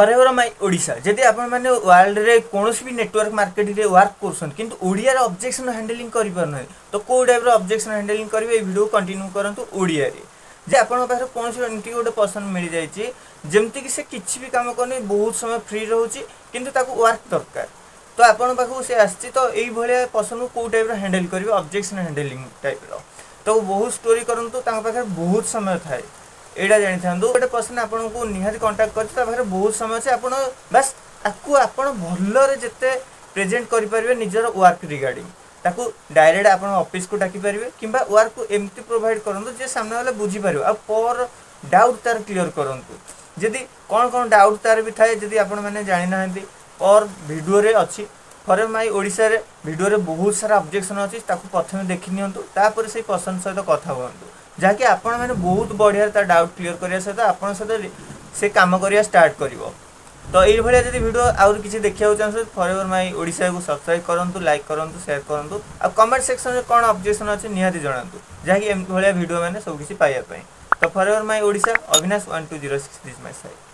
Forever my Odisha जदि आपण माने वर्ल्ड रे कोनोसी भी नेटवर्क मार्केटिंग रे वर्क करसन किंतु ओडिया रे ऑब्जेक्शन हैंडलिंग करि पार नै तो को टाइप रो ऑब्जेक्शन हैंडलिंग करबे ए वीडियो कंटिन्यू करंतु ओडिया रे जे आपण पाखरे कोनोसी एंटी गोटे पर्सन मिल जाय छि जेमति कि से किछि भी काम करने बहुत समय फ्री रहउछि किंतु ताको वर्क दरकार तो आपण पाखु से आछि तो एई भलिया पर्सन को टाइप रो हैंडल करबे ऑब्जेक्शन हैंडलिंग टाइप रो तो बहुत स्टोरी करंतु ताଙ୍କ पाखरे बहुत समय थाए एडा जानि थांदु गोटे पर्सन आपन को निहाती कांटेक्ट करछि ता पाखरे बहुत समय अछि आपन बस आकु आपन भल्लो रे जते प्रेजेंट करि परिबे निजर वर्क रिगार्डिंग ताकू डायरेक्ट आपन ऑफिस को डाकी परिबे किबा वर्क को एम्ति प्रोवाइड करंतु जे सामने वाला बुझी परिबे आ पर डाउट तार क्लियर करंतु जदि कोन डाउट तार भी थाए जदि आपन माने जानि नाहंती और वीडियो रे अछि फॉर माय ओडिसा रे वीडियो रे बहुत सारा ऑब्जेक्शन अछि ताकू प्रथमे देखि नियंतु तापर से पर्सन सहित कथा होंतु जाके आपण माने बहुत बढ़िया ता डाउट क्लियर करिया सहित आपण सहित से काम करिया स्टार्ट करिवो तो एई भलिया जदि वीडियो आउर किछि देखिया चाहत फॉरएवर माय ओडिसा को सब्सक्राइब करंतु लाइक करंतु शेयर करंतु आ कमेंट सेक्शन रे कोन ऑब्जेक्शन अछि निहाती जणांतु जाके एम भलिया वीडियो माने सब किछि पाइया पई तो forever my Odisha Avinash 1206 this my side.